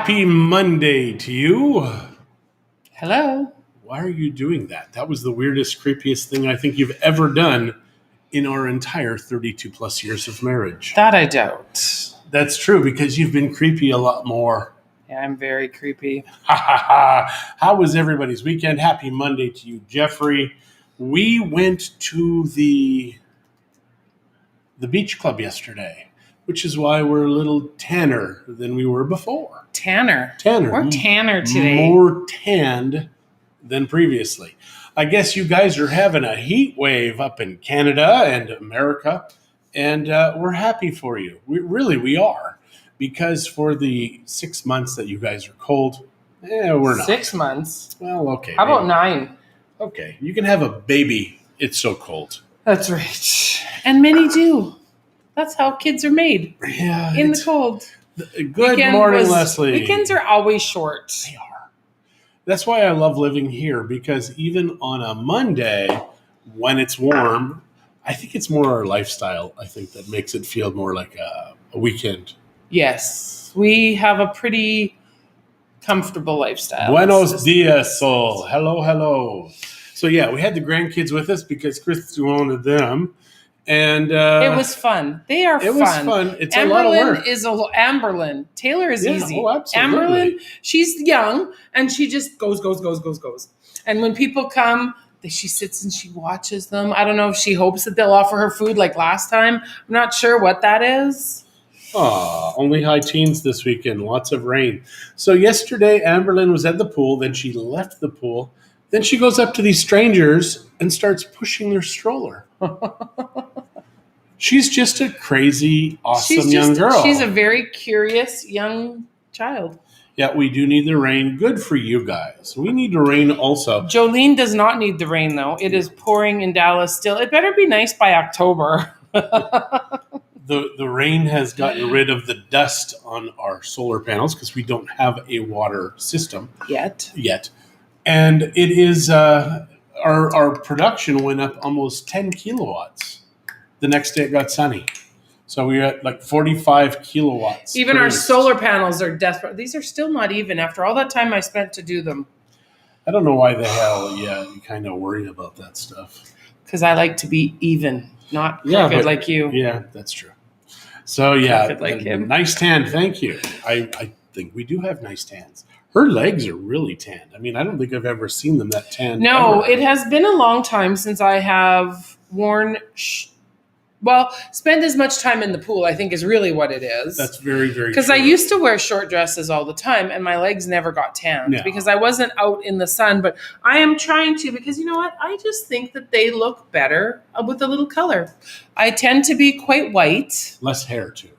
Happy Monday to you. Hello. Why are you doing that? That was the weirdest, creepiest thing I think you've ever done in our entire 32 plus years of marriage. That I doubt. That's true because you've been creepy a lot more. Yeah, I'm very creepy. Ha ha ha. How was everybody's weekend? Happy Monday to you, Jeffrey. We went to the beach club yesterday, which is why we're a little tanner than we were before. Tanner. Tanner. We're tanner today. More tanned than previously. I guess you guys are having a heat wave up in Canada and America, and we're happy for you. We are. Because for the 6 months that you guys are cold, we're not. 6 months? Well, okay. How about 9? Okay. You can have a baby. It's so cold. That's right. And many do. That's how kids are made. Yeah. In the cold. Good morning, Leslie. Weekends are always short. They are. That's why I love living here, because even on a Monday when it's warm, I think it's more our lifestyle, I think, that makes it feel more like a weekend. Yes. We have a pretty comfortable lifestyle. Buenos dias, Sol. Hello, hello. So, yeah, we had the grandkids with us because Christie wanted them. And it was fun. They are fun. It was fun. It's a lot of work. Amberlyn. Taylor is easy. Oh, absolutely. Amberlyn, she's young, and she just goes. And when people come, she sits and she watches them. I don't know if she hopes that they'll offer her food like last time. I'm not sure what that is. Only high teens this weekend. Lots of rain. So yesterday, Amberlyn was at the pool. Then she left the pool. Then she goes up to these strangers and starts pushing their stroller. She's just a crazy, awesome young girl. She's a very curious young child. Yeah, we do need the rain. Good for you guys. We need the rain also. Jolene does not need the rain, though. It is pouring in Dallas still. It better be nice by October. The rain has gotten rid of the dust on our solar panels because we don't have a water system yet. And it is our production went up almost 10 kilowatts. The next day it got sunny. So we were at like 45 kilowatts. Even our solar panels are desperate. These are still not even after all that time I spent to do them. I don't know why the hell, you kind of worry about that stuff. Because I like to be even, not crooked like you. Yeah, that's true. So like him. Nice tan. Thank you. I think we do have nice tans. Her legs are really tanned. I mean, I don't think I've ever seen them that tanned. No, it has been a long time since I have worn, spend as much time in the pool, I think is really what it is. That's very, very true. Because I used to wear short dresses all the time and my legs never got tanned because I wasn't out in the sun. But I am trying to, because you know what? I just think that they look better with a little color. I tend to be quite white. Less hair, too.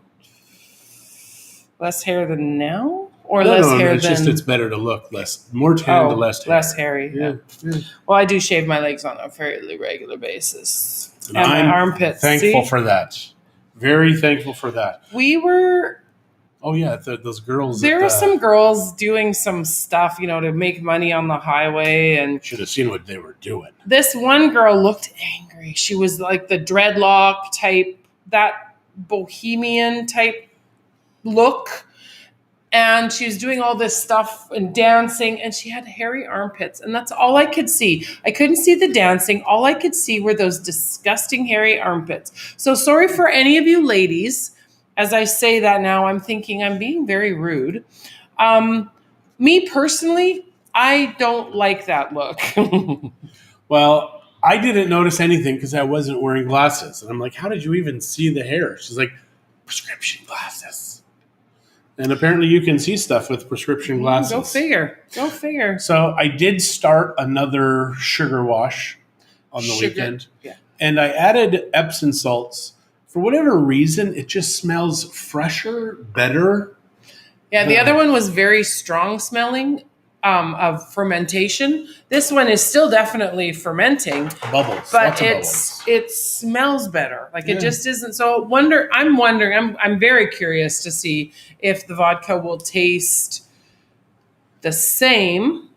Less hair than now? Or less hair it's than... just it's better to look more tan to less hair. Less hairy. Yeah. Well, I do shave my legs on a fairly regular basis. And I'm my armpits. Thankful for that. Very thankful for that. We were... Oh, yeah, those girls. There were some girls doing some stuff, to make money on the highway. And should have seen what they were doing. This one girl looked angry. She was like the dreadlock type, that bohemian type look. And she was doing all this stuff and dancing, and she had hairy armpits. And that's all I could see. I couldn't see the dancing. All I could see were those disgusting hairy armpits. So sorry for any of you ladies. As I say that now, I'm thinking I'm being very rude. Me personally, I don't like that look. Well, I didn't notice anything because I wasn't wearing glasses. And I'm like, how did you even see the hair? She's like, prescription glasses. And apparently you can see stuff with prescription glasses. Go figure. So I did start another sugar wash on the weekend. Yeah. And I added Epsom salts. For whatever reason, it just smells fresher, better. Yeah, the other one was very strong smelling of fermentation. This one is still definitely fermenting. Bubbles. But it smells better. It just isn't. So I'm very curious to see if the vodka will taste the same.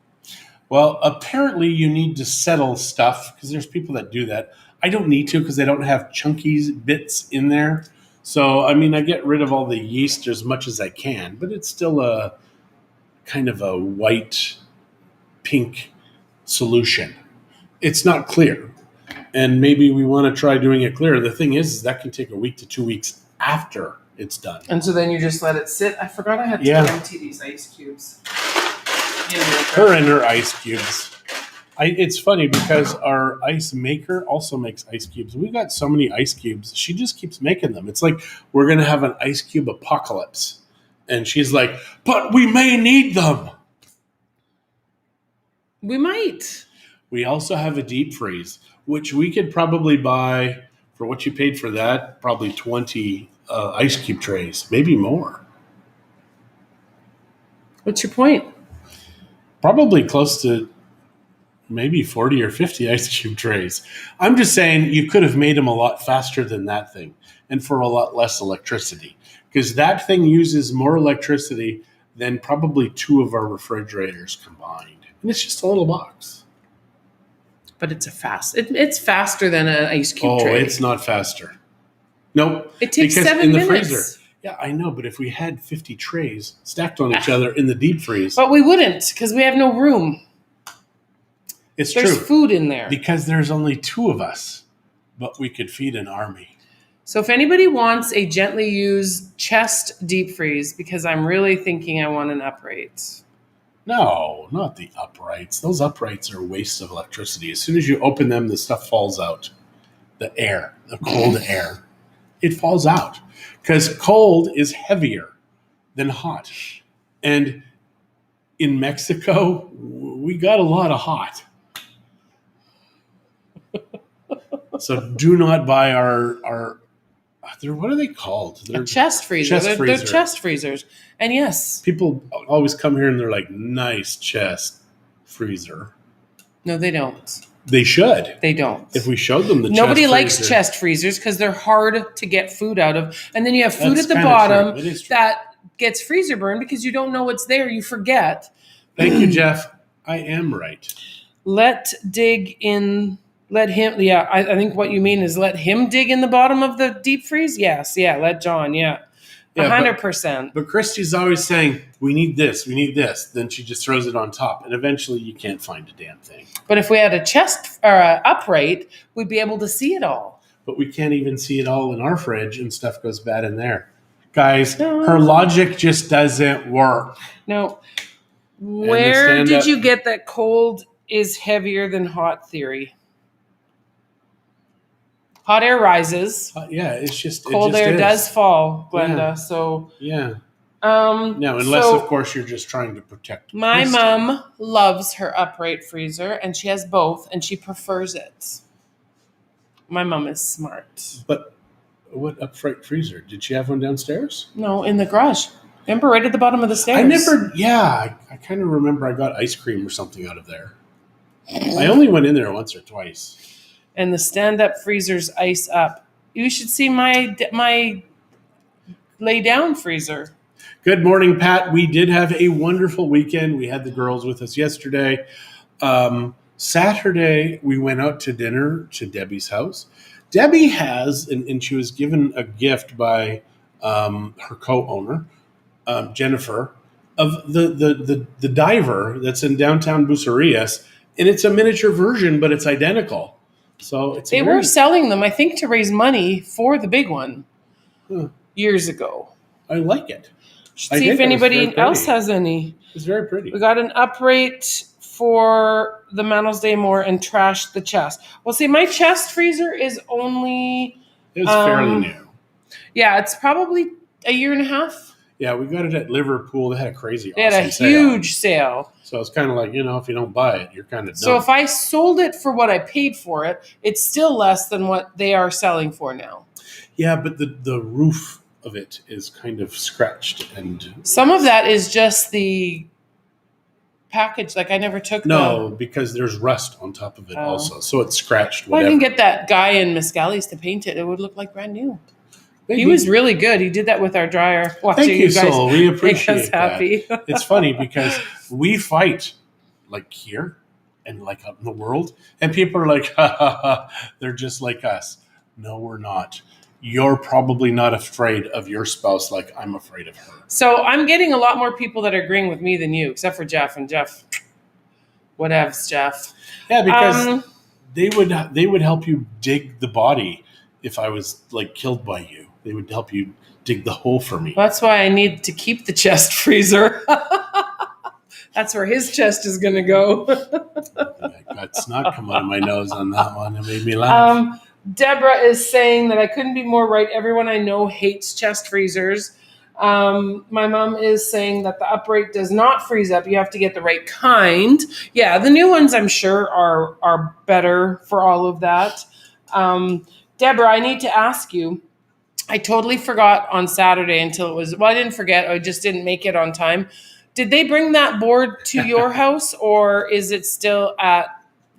Well, apparently you need to settle stuff because there's people that do that. I don't need to because they don't have chunky bits in there. So, I mean, I get rid of all the yeast as much as I can, but it's still a kind of a white pink solution. It's not clear. And maybe we want to try doing it clear. The thing is that can take a week to 2 weeks after it's done. And so then you just let it sit. I forgot I had to empty these ice cubes. Her and her ice cubes. It's funny because our ice maker also makes ice cubes. We've got so many ice cubes. She just keeps making them. It's like we're going to have an ice cube apocalypse. And she's like, but we may need them. We might. We also have a deep freeze, which we could probably buy for what you paid for that, probably 20 ice cube trays, maybe more. What's your point? Probably close to maybe 40 or 50 ice cube trays. I'm just saying you could have made them a lot faster than that thing and for a lot less electricity, because that thing uses more electricity than probably 2 of our refrigerators combined. And it's just a little box. But it's it's faster than an ice cube tray. Oh, it's not faster. Nope. It takes 7 minutes. Freezer. Yeah, I know, but if we had 50 trays stacked on each other in the deep freeze. But we wouldn't, because we have no room. There's true. Food in there. Because there's only 2 of us, but we could feed an army. So if anybody wants a gently used chest deep freeze, because I'm really thinking I want an upright. No, not the uprights. Those uprights are a waste of electricity. As soon as you open them, the stuff falls out. The air, the cold air, it falls out. Because cold is heavier than hot. And in Mexico, we got a lot of hot. So do not buy our what are they called? They're chest freezer. They're chest freezers. And yes. People always come here and they're like, nice chest freezer. No, they don't. They should. They don't. If we showed them the Nobody chest likes freezer. Chest freezers because they're hard to get food out of. And then you have food at the bottom that gets freezer burn because you don't know what's there. You forget. Thank you, Jeff. I am right. Let him, yeah, I think what you mean is let him dig in the bottom of the deep freeze? Yes, yeah, let John, yeah. 100%. But Christie's always saying, we need this. Then she just throws it on top, and eventually you can't find a damn thing. But if we had a chest or a upright, we'd be able to see it all. But we can't even see it all in our fridge, and stuff goes bad in there. Guys, her logic just doesn't work. No. Where did you get that cold is heavier than hot theory? Hot air rises. It's just cold air does fall, Glenda. Yeah. So no, unless of course you're just trying to protect. My mom loves her upright freezer, and she has both, and she prefers it. My mom is smart. But what upright freezer? Did she have one downstairs? No, in the garage. Remember, right at the bottom of the stairs. I kind of remember I got ice cream or something out of there. I only went in there once or twice. And the stand-up freezers ice up. You should see my lay-down freezer. Good morning, Pat. We did have a wonderful weekend. We had the girls with us yesterday. Saturday, we went out to dinner to Debbie's house. Debbie has, and she was given a gift by her co-owner, Jennifer, of the diver that's in downtown Bucerias, and it's a miniature version, but it's identical. So they were selling them, I think, to raise money for the big one years ago. I like it. See if anybody else has any. It's very pretty. We got an upright for the Manos de Amor and trashed the chest. Well, see, my chest freezer is only... It's fairly new. Yeah, it's probably a year and a half. Yeah, we got it at Liverpool. They had a crazy They had a huge sale. So it's kind of like, if you don't buy it, you're kind of done. So if I sold it for what I paid for it, it's still less than what they are selling for now. Yeah, but the roof of it is kind of scratched. And some of that is just the package. Like I never took because there's rust on top of it also. So it's scratched. Well, I can get that guy in Mescali's to paint it. It would look like brand new. Maybe. He was really good. He did that with our dryer. Thank you, Sol. We appreciate happy. that. It's funny because we fight like here and like out in the world, and people are like, ha, ha, ha, they're just like us. No, we're not. you're probably not afraid of your spouse like I'm afraid of her. So I'm getting a lot more people that are agreeing with me than you, except for Jeff. And Jeff, whatevs, Jeff. Yeah, because they would help you dig the body if I was like killed by you. They would help you dig the hole for me. That's why I need to keep the chest freezer. That's where his chest is going to go. I got snot come out of my nose on that one. It made me laugh. Deborah is saying that I couldn't be more right. Everyone I know hates chest freezers. My mom is saying that the upright does not freeze up. You have to get the right kind. Yeah, the new ones I'm sure are better for all of that. Deborah, I need to ask you. I totally forgot on Saturday until it was, well, I didn't forget. I just didn't make it on time. Did they bring that board to your house, or is it still at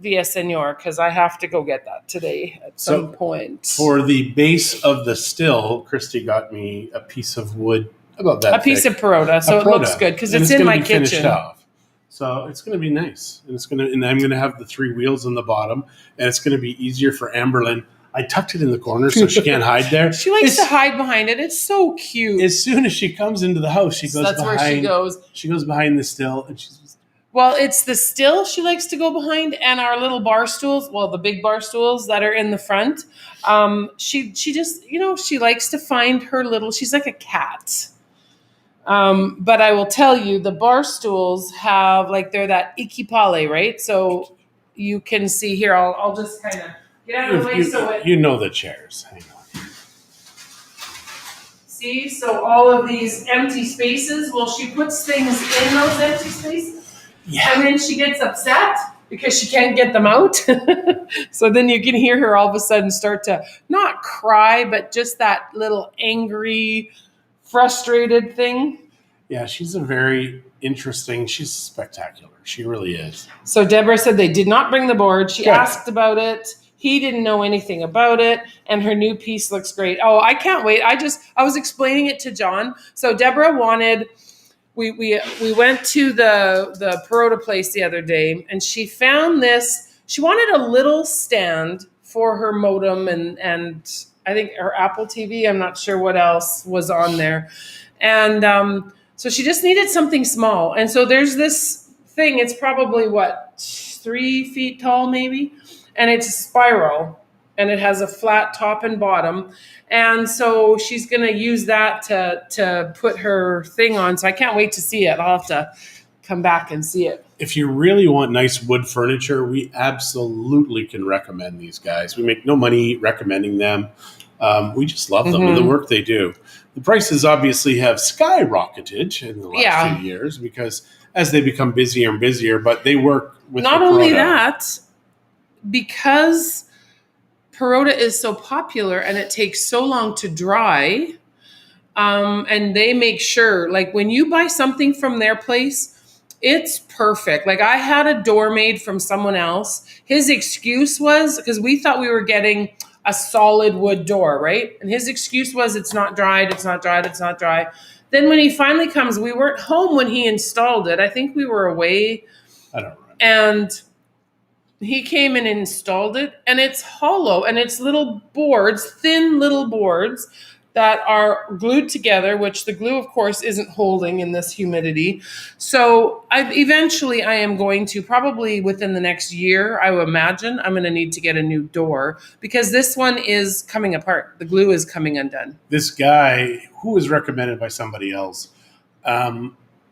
Via Senor? Because I have to go get that today at some point. For the base of the still, Christie got me a piece of wood about that A piece of Perota, so it looks good because it's in my kitchen. Off. So it's going to be nice, and I'm going to have the 3 wheels on the bottom, and it's going to be easier for Amberlyn. I tucked it in the corner so she can't hide there. She likes to hide behind it. It's so cute. As soon as she comes into the house, she goes That's behind. where she goes. She goes behind the still, and she's. Well, it's the still she likes to go behind, and our little bar stools. Well, the big bar stools that are in the front. She just she likes to find her little. She's like a cat. But I will tell you, the bar stools have they're that ikipale, right? So you can see here. I'll just kind of. Get out of the way you know the chairs. Hang on. See, so all of these empty spaces, well, she puts things in those empty spaces. Yeah. And then she gets upset because she can't get them out. So then you can hear her all of a sudden start to not cry, but just that little angry, frustrated thing. Yeah, she's a very interesting, she's spectacular. She really is. So Deborah said they did not bring the board. She asked about it. He didn't know anything about it, and her new piece looks great. Oh, I can't wait. I was explaining it to John. So Deborah wanted, we went to the Perota place the other day, and she found this. She wanted a little stand for her modem and I think her Apple TV. I'm not sure what else was on there. And so she just needed something small. And so there's this thing. It's probably, 3 feet tall maybe? And it's a spiral, and it has a flat top and bottom. And so she's going to use that to put her thing on. So I can't wait to see it. I'll have to come back and see it. If you really want nice wood furniture, we absolutely can recommend these guys. We make no money recommending them. We just love them and the work they do. The prices obviously have skyrocketed in the last few years because as they become busier and busier, but they work with not only that, because Perota is so popular and it takes so long to dry, and they make sure, when you buy something from their place, it's perfect. I had a door made from someone else. His excuse was, because we thought we were getting a solid wood door, right? And his excuse was, it's not dried, it's not dried, it's not dry. Then when he finally comes, we weren't home when he installed it. I think we were away. I don't remember. And he came and installed it, and it's hollow, and it's little boards, thin little boards that are glued together, which the glue, of course, isn't holding in this humidity. So I am going to, probably within the next year, I would imagine, I'm going to need to get a new door because this one is coming apart. The glue is coming undone. This guy, who was recommended by somebody else,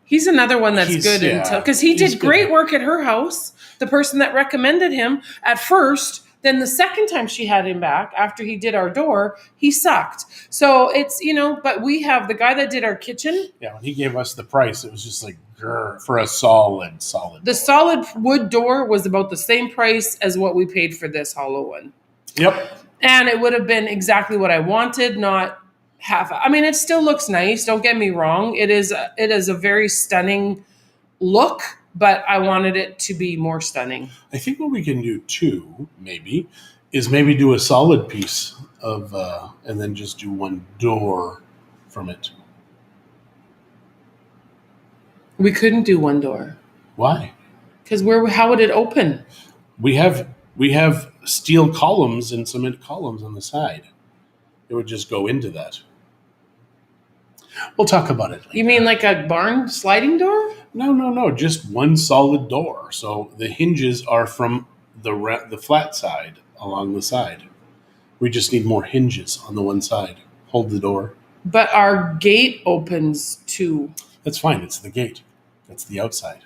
he's another one that's good because he did great work at her house. The person that recommended him at first, then the second time she had him back after he did our door, he sucked. So it's, but we have the guy that did our kitchen. Yeah, when he gave us the price, it was just for a solid. The solid wood door was about the same price as what we paid for this hollow one. Yep. And it would have been exactly what I wanted, not half. I mean, it still looks nice. Don't get me wrong. It is a very stunning look, but I wanted it to be more stunning. I think what we can do too, maybe, is do a solid piece of, and then just do one door from it. We couldn't do one door. Why? Because how would it open? We have steel columns and cement columns on the side. It would just go into that. We'll talk about it later. You mean like a barn sliding door? No. Just one solid door. So the hinges are from the flat side along the side. We just need more hinges on the one side. Hold the door. But our gate opens to That's fine. It's the gate. That's the outside.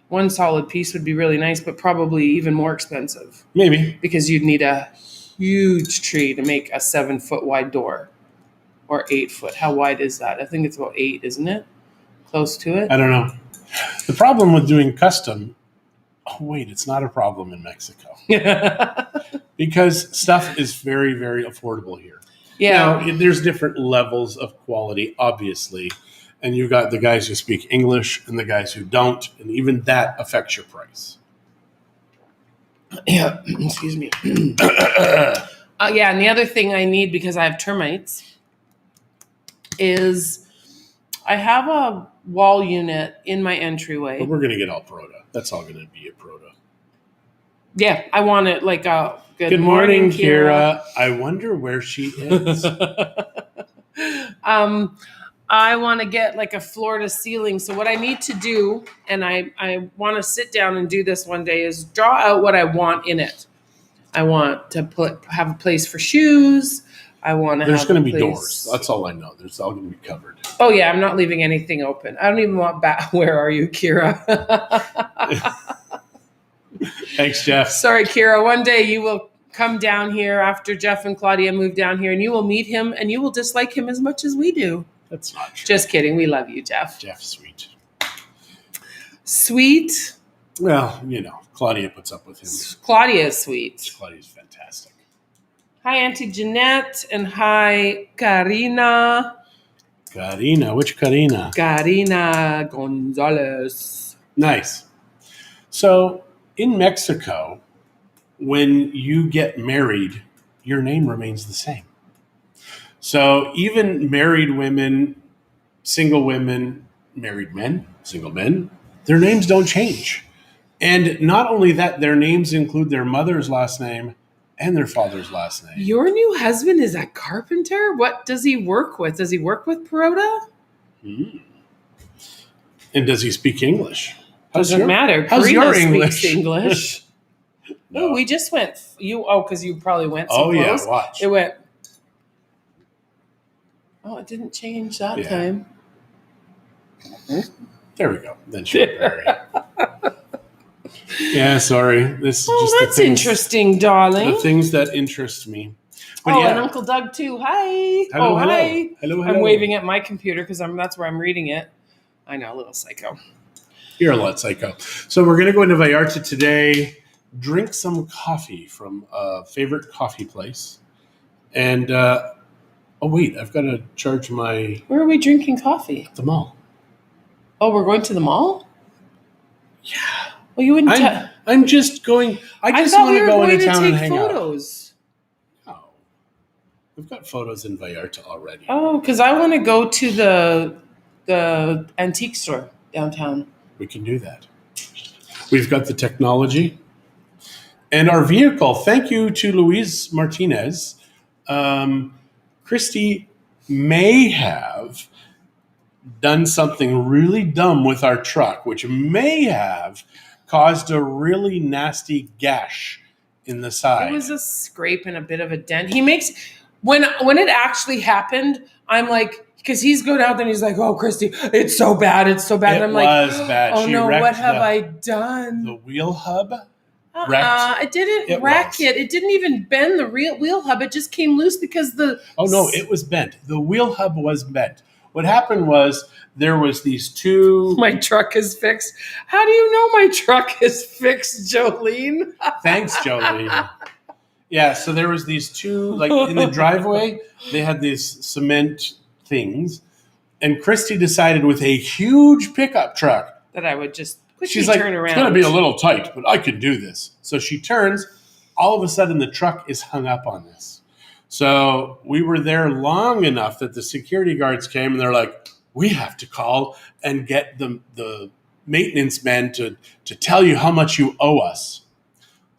one solid piece would be really nice, but probably even more expensive Maybe. because you'd need a huge tree to make a 7-foot wide door or 8 foot. How wide is that? I think it's about 8, isn't it? Close to it. I don't know. The problem with doing custom, it's not a problem in Mexico because stuff is very, very affordable here. Yeah. Now, there's different levels of quality, obviously. And you've got the guys who speak English and the guys who don't. And even that affects your price. Yeah. Excuse me. Yeah. And the other thing I need, because I have termites, is I have a wall unit in my entryway. But we're going to get all Proda. That's all going to be a Proda. Yeah. I want it like a good morning, Kira. I wonder where she is. I want to get like a floor to ceiling. So what I need to do, and I want to sit down and do this one day, is draw out what I want in it. I want to have a place for shoes. I want to. There's have going to be place. Doors. That's all I know. There's all going to be covered. Oh yeah, I'm not leaving anything open. I don't even want Where are you, Kira? Thanks, Jeff. Sorry, Kira. One day you will come down here after Jeff and Claudia move down here, and you will meet him, and you will dislike him as much as we do. That's not true. Just kidding. We love you, Jeff. Jeff's sweet. Sweet. Well, Claudia puts up with him. Claudia is sweet. Claudia's fantastic. Hi, Auntie Jeanette, and hi, Karina. Karina. Which Karina? Karina Gonzalez. Nice. So in Mexico, when you get married, your name remains the same. So even married women, single women, married men, single men, their names don't change. And not only that, their names include their mother's last name and their father's last name. Your new husband is a carpenter? What does he work with? Does he work with Perota? And does he speak English? Doesn't matter. How's Karina your English? speaks English. No. Oh, we just went. Because you probably went so close. Yeah, watch. It went. Oh, it didn't change that time. There we go. Then she'll marry. Yeah, sorry. This is just that's interesting, darling. The things that interest me. But and Uncle Doug too. Hi. Hello, hi. Hello. I'm waving at my computer because that's where I'm reading it. I know, a little psycho. You're a lot psycho. So we're going to go into Vallarta today, drink some coffee from a favorite coffee place. And, I've got to charge my... Where are we drinking coffee? The mall. Oh, we're going to the mall? Yeah. Well, you wouldn't I'm just going... I just want to go into town and hang photos. out. Oh. We've got photos in Vallarta already. Oh, because I want to go to the antique store downtown. We can do that. We've got the technology. And our vehicle, thank you to Luis Martinez. Christie may have done something really dumb with our truck, which may have caused a really nasty gash in the side. It was a scrape and a bit of a dent. He makes when it actually happened, I'm like, because he's going out there and he's like, "Oh, Christie, it's so bad, it's so bad." It and I'm like, was bad. "Oh She no, wrecked what have I done?" The wheel hub. I didn't wreck it. It didn't even bend the real wheel hub. It just came loose because the... Oh, no, it was bent. The wheel hub was bent. What happened was there was these two... My truck is fixed. How do you know my truck is fixed, Jolene? Thanks, Jolene. Yeah, so there was these two, like in the driveway, they had these cement things. And Christie decided with a huge pickup truck... that I would just... She's like, it's going to be a little tight, but I can do this. So she turns. All of a sudden, the truck is hung up on this. So we were there long enough that the security guards came, and they're like, we have to call and get the maintenance men to tell you how much you owe us.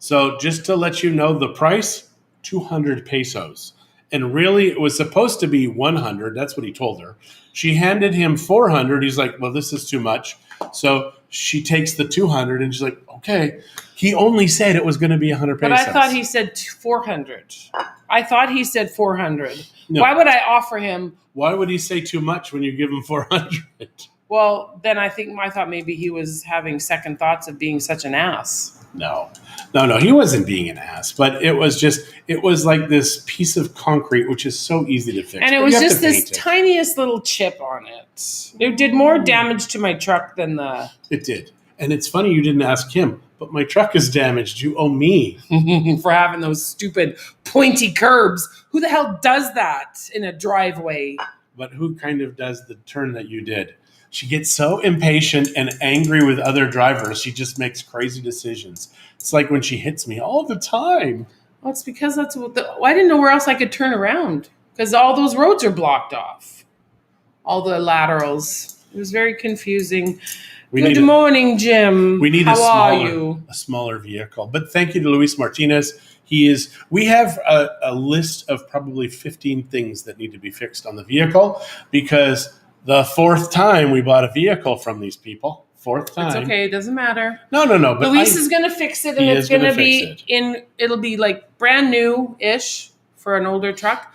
So just to let you know, the price, 200 pesos. And really, it was supposed to be 100. That's what he told her. She handed him 400. He's like, well, this is too much. So she takes the 200 and she's like, okay. He only said it was going to be 100 pesos. But I thought he said 400. I thought he said 400. No. Why would I offer him? Why would he say too much when you give him 400? Well, then I thought maybe he was having second thoughts of being such an ass. No, he wasn't being an ass, but it was like this piece of concrete, which is so easy to fix. And it was just this tiniest little chip on it. It did more damage to my truck than the... It did. And it's funny you didn't ask him, but my truck is damaged. You owe me. For having those stupid pointy curbs. Who the hell does that in a driveway? But who kind of does the turn that you did? She gets so impatient and angry with other drivers. She just makes crazy decisions. It's like when she hits me all the time. Well, it's because I didn't know where else I could turn around because all those roads are blocked off. All the laterals. It was very confusing. Good morning, Jim. We need How are you? A smaller vehicle. But thank you to Luis Martinez. We have a list of probably 15 things that need to be fixed on the vehicle because the fourth time we bought a vehicle from these people. Fourth time. It's okay. It doesn't matter. No. But Luis is going to fix it, and it's going to be it'll be like brand new-ish for an older truck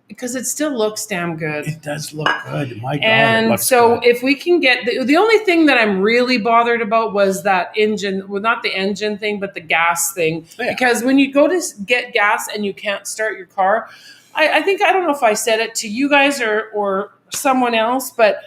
because it still looks damn good. It does look good. My God. And so if we can get the only thing that I'm really bothered about was that engine, well, not the engine thing, but the gas thing. Yeah. Because when you go to get gas and you can't start your car, I don't know if I said it to you guys or someone else, but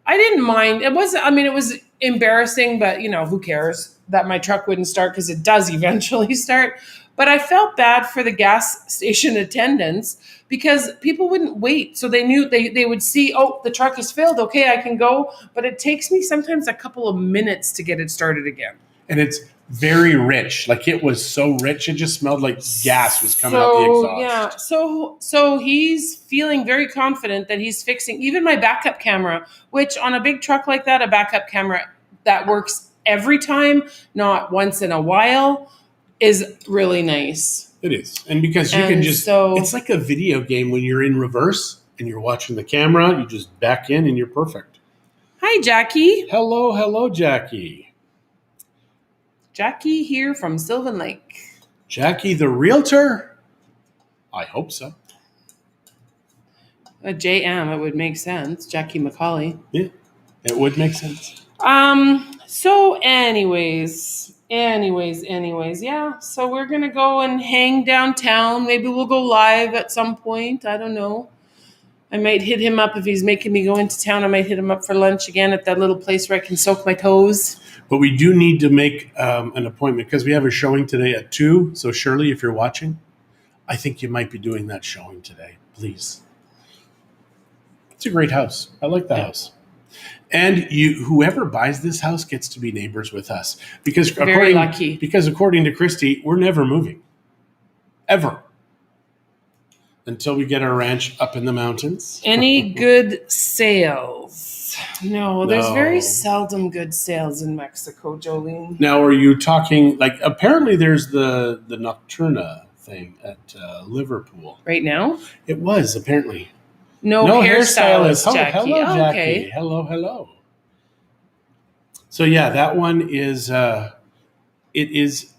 I didn't mind. It was embarrassing, but who cares that my truck wouldn't start because it does eventually start. But I felt bad for the gas station attendants because people wouldn't wait. So they knew they would see, oh, the truck is filled. Okay, I can go. But it takes me sometimes a couple of minutes to get it started again. And it's very rich. Like it was so rich. It just smelled like gas was coming out the exhaust. Yeah. So he's feeling very confident that he's fixing even my backup camera, which on a big truck like that, a backup camera that works every time, not once in a while, is really nice. It is. And because you can just, it's like a video game when you're in reverse and you're watching the camera, you just back in and you're perfect. Hi, Jackie. Hello, Jackie. Jackie here from Sylvan Lake. Jackie the realtor? I hope so. A JM, it would make sense. Jackie McCauley. Yeah, it would make sense. So anyways, yeah. So we're going to go and hang downtown. Maybe we'll go live at some point. I don't know. I might hit him up if he's making me go into town. I might hit him up for lunch again at that little place where I can soak my toes. But we do need to make an appointment because we have a showing today at 2. So Shirley, if you're watching, I think you might be doing that showing today. Please. It's a great house. I like the house. And whoever buys this house gets to be neighbors with us. Because very lucky. Because according to Christie, we're never moving. Ever. Until we get our ranch up in the mountains. Any good sales? No, there's very seldom good sales in Mexico, Jolene. Now, are you talking, like, apparently there's the Nocturna thing at Liverpool. Right now? It was, apparently. No hairstylist, Jackie. Hello, Jackie. Okay. Hello. So, yeah, that one is, it is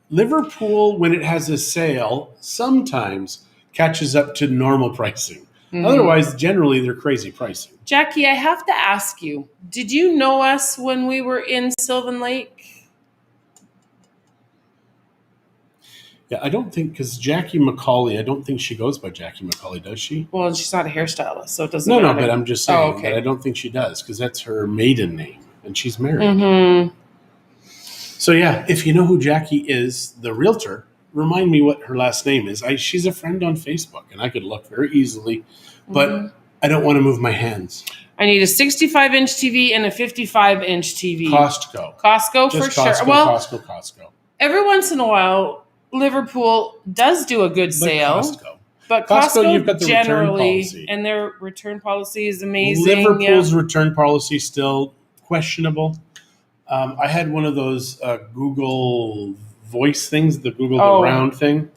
Liverpool, when it has a sale, sometimes catches up to normal pricing. Mm-hmm. Otherwise, generally, they're crazy pricing. Jackie, I have to ask you, did you know us when we were in Sylvan Lake? Yeah, I don't think, because Jackie McCauley, I don't think she goes by Jackie McCauley, does she? Well, she's not a hairstylist, so it doesn't matter. No, but I'm just saying that I don't think she does, because that's her maiden name, and she's married. Mm-hmm. So, yeah, if you know who Jackie is, the realtor, remind me what her last name is. She's a friend on Facebook, and I could look very easily, but I don't want to move my hands. I need a 65-inch TV and a 55-inch TV. Costco for Costco, sure. Well, Costco. Every once in a while, Liverpool does do a good sale. But Costco you've got the generally, return policy. And their return policy is amazing. Liverpool's return policy still questionable. I had one of those Google Voice things, the Google the round thing,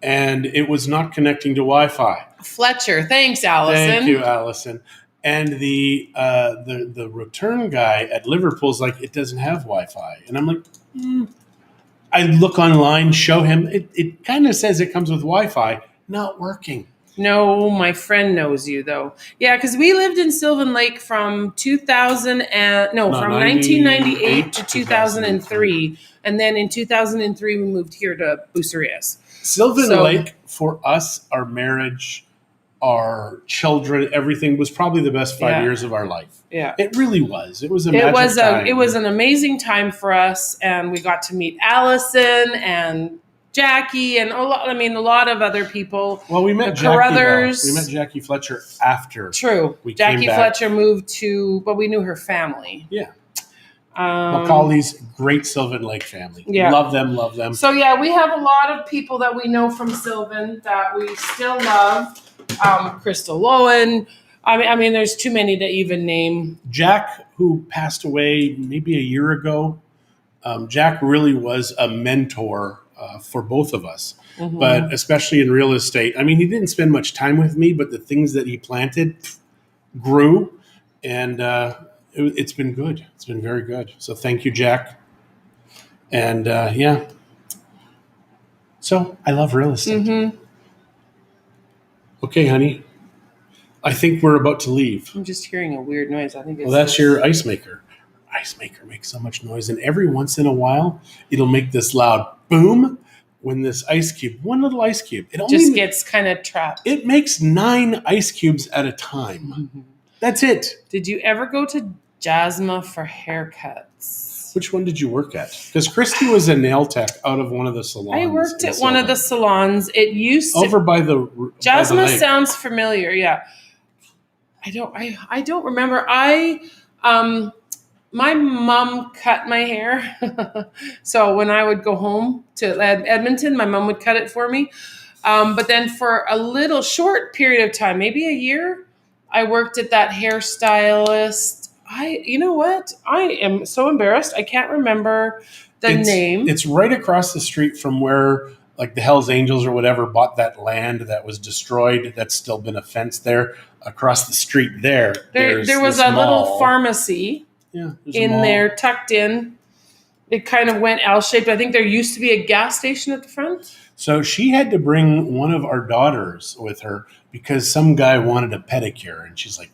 and it was not connecting to Wi-Fi. Fletcher. Thanks, Allison. Thank you, Allison. And the return guy at Liverpool's like, it doesn't have Wi-Fi. And I'm like, I look online, show him. It kind of says it comes with Wi-Fi, not working. No, my friend knows you though. Yeah, because we lived in Sylvan Lake from 1998 to 2003, and then in 2003 we moved here to Bucerias. Sylvan Lake, for us, our marriage, our children, everything was probably the best 5 years of our life. Yeah, it really was. It was a magic time. It was an amazing time for us, and we got to meet Allison and Jackie and a lot of other people. Well, we met Jackie. We met Jackie Fletcher after. True. Jackie Fletcher moved but we knew her family. Yeah. Macaulay's great Sylvan Lake family. Yeah. Love them. So yeah, we have a lot of people that we know from Sylvan that we still love. Crystal Lowen. I mean, there's too many to even name. Jack, who passed away maybe a year ago. Jack really was a mentor for both of us, but especially in real estate. I mean, he didn't spend much time with me, but the things that he planted grew, and it's been good. It's been very good. So thank you, Jack. And so I love real estate. Okay, honey. I think we're about to leave. I'm just hearing a weird noise. I think it's that's your ice maker. Ice maker makes so much noise, and every once in a while it'll make this loud boom when this ice cube, one little ice cube, it only gets kind of trapped. It makes 9 ice cubes at a time. That's it. Did you ever go to Jasma for haircuts? Which one did you work at? Because Christie was a nail tech out of one of the salons. I worked at one of the salons. It used over by the Jasma by the lake. Sounds familiar. Yeah, I don't remember. My mom cut my hair. So when I would go home to Edmonton, my mom would cut it for me. But then for a little short period of time, maybe a year, I worked at that hairstylist. You know what? I am so embarrassed. I can't remember the name. It's right across the street from where like the Hells Angels or whatever bought that land that was destroyed. That's still been a fence there. Across the street there was a little pharmacy. Yeah, in there, tucked in. It kind of went L-shaped. I think there used to be a gas station at the front. So she had to bring one of our daughters with her because some guy wanted a pedicure. And she's like,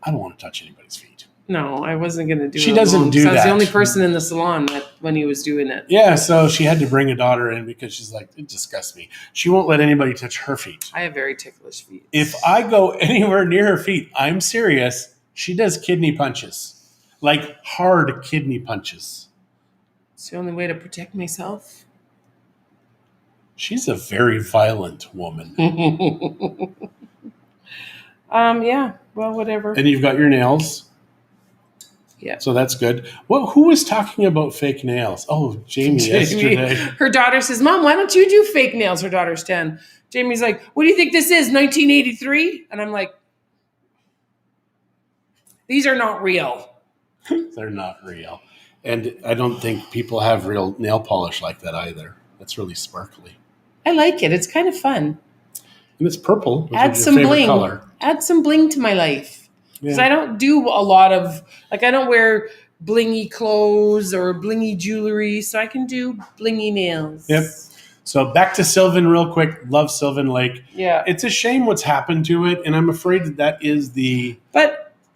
I don't want to touch anybody's feet. No, I wasn't going to do it. She doesn't do that. I was the only person in the salon when he was doing it. Yeah, so she had to bring a daughter in because she's like, it disgusts me. She won't let anybody touch her feet. I have very ticklish feet. If I go anywhere near her feet, I'm serious, she does kidney punches. Like hard kidney punches. It's the only way to protect myself. She's a very violent woman. Yeah. Well, whatever. And you've got your nails. Yeah. So that's good. Well, who was talking about fake nails? Oh, Jamie yesterday. Her daughter says, Mom, why don't you do fake nails? Her daughter's 10. Jamie's like, what do you think this is, 1983? And I'm like, these are not real. They're not real. And I don't think people have real nail polish like that either. That's really sparkly. I like it. It's kind of fun. And it's purple. Add some bling. Color. Add some bling to my life. Because I don't do a lot of, I don't wear blingy clothes or blingy jewelry. So I can do blingy nails. Yep. So back to Sylvan real quick. Love Sylvan Lake. Yeah. It's a shame what's happened to it. And I'm afraid that is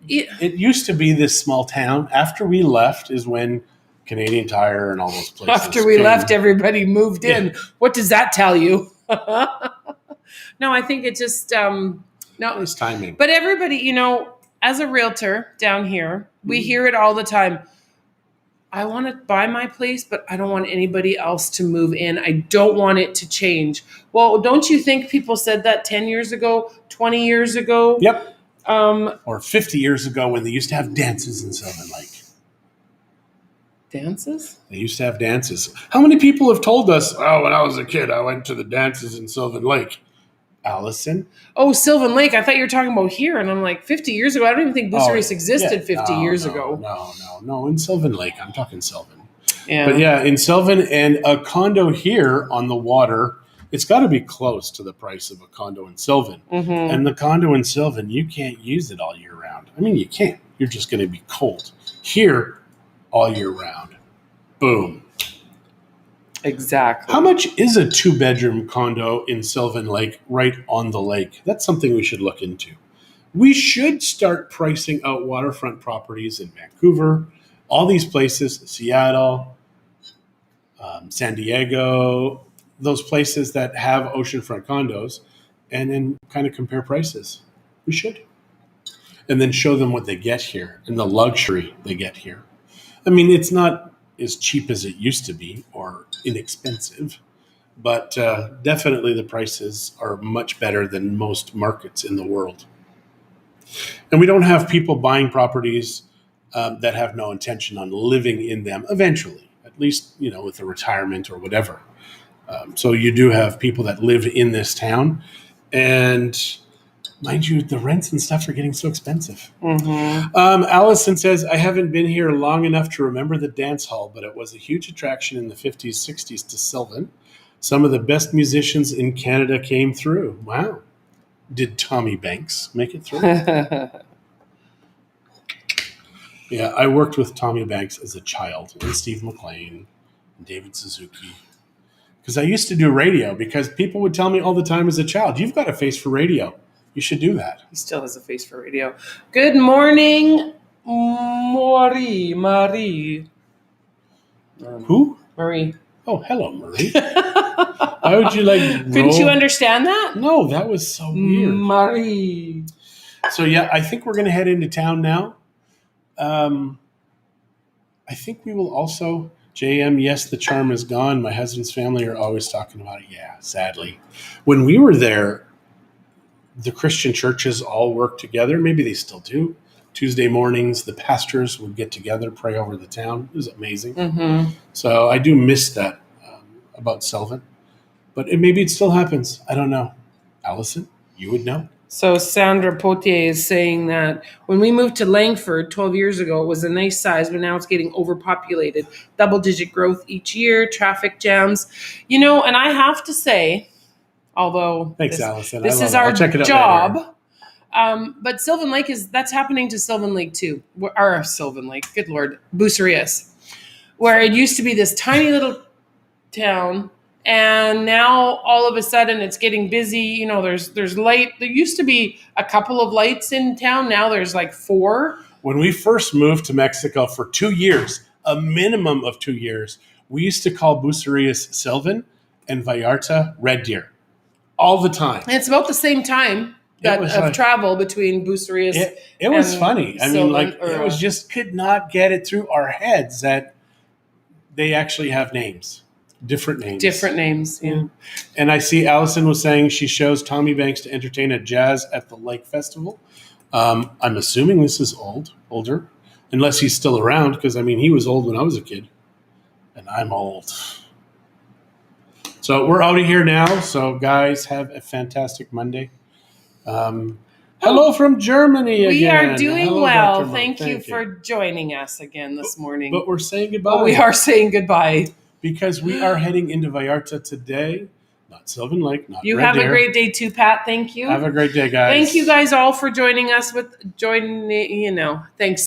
it used to be this small town. After we left is when Canadian Tire and all those places. After we left, everybody moved in. What does that tell you? No, I think it just it's timing. But everybody, as a realtor down here, we hear it all the time. I want to buy my place, but I don't want anybody else to move in. I don't want it to change. Well, don't you think people said that 10 years ago, 20 years ago? Yep. Or 50 years ago when they used to have dances in Sylvan Lake. Dances? They used to have dances. How many people have told us, when I was a kid, I went to the dances in Sylvan Lake? Allison? Oh, Sylvan Lake. I thought you were talking about here. And I'm like, 50 years ago? I don't even think Bucerias existed 50 years ago. No. In Sylvan Lake. I'm talking Sylvan. Yeah. But yeah, in Sylvan and a condo here on the water it's got to be close to the price of a condo in Sylvan. Mm-hmm. And the condo in Sylvan, you can't use it all year round. I mean, you can't. You're just going to be cold. Here, all year round. Boom. Exactly. How much is a 2-bedroom condo in Sylvan Lake, right on the lake? That's something we should look into. We should start pricing out waterfront properties in Vancouver, all these places, Seattle, San Diego, those places that have oceanfront condos, and then kind of compare prices. We should. And then show them what they get here and the luxury they get here. I mean, it's not as cheap as it used to be or inexpensive, but definitely the prices are much better than most markets in the world. And we don't have people buying properties that have no intention on living in them eventually, at least, with a retirement or whatever. So you do have people that live in this town, and mind you, the rents and stuff are getting so expensive. Mm-hmm. Allison says, I haven't been here long enough to remember the dance hall, but it was a huge attraction in the 50s, 60s to Sylvan. Some of the best musicians in Canada came through. Wow. Did Tommy Banks make it through? Yeah, I worked with Tommy Banks as a child, and Steve McLean, and David Suzuki. Because I used to do radio, because people would tell me all the time as a child, you've got a face for radio. You should do that. He still has a face for radio. Good morning, Marie. Who? Marie. Oh, hello, Marie. Why would you Couldn't you understand that? No, that was so weird. Marie. So yeah, I think we're going to head into town now. I think we will also, JM, yes, the charm is gone. My husband's family are always talking about it. Yeah, sadly. When we were there, the Christian churches all worked together. Maybe they still do. Tuesday mornings, the pastors would get together, pray over the town. It was amazing. Mm-hmm. So I do miss that about Sylvan. But maybe it still happens. I don't know. Allison, you would know. So Sandra Potier is saying that when we moved to Langford 12 years ago, it was a nice size, but now it's getting overpopulated. Double-digit growth each year, traffic jams. And I have to say, although Thanks, Allison. This is our job, but Sylvan Lake that's happening to Sylvan Lake too. Or Sylvan Lake, good Lord, Bucerias, where it used to be this tiny little town. And now all of a sudden it's getting busy. There's light. There used to be a couple of lights in town. Now there's like 4. When we first moved to Mexico for 2 years, a minimum of 2 years, we used to call Bucerias Sylvan and Vallarta Red Deer all the time. And it's about the same time of travel between Bucerias. It was funny. I mean, it was just could not get it through our heads that they actually have names. Different names. Yeah. And I see Allison was saying she shows Tommy Banks to entertain at jazz at the Lake Festival. I'm assuming this is older, unless he's still around, because, he was old when I was a kid, and I'm old. So we're out of here now. So, guys, have a fantastic Monday. Hello from Germany again. We are doing Hello, well. Dr. Mark. Thank you for joining us again this morning. But we're saying goodbye. We are saying goodbye. Because we are heading into Vallarta today, not Sylvan Lake, not You Red have Deer. a great day too, Pat. Thank you. Have a great day, guys. Thank you guys all for joining us. Thanks.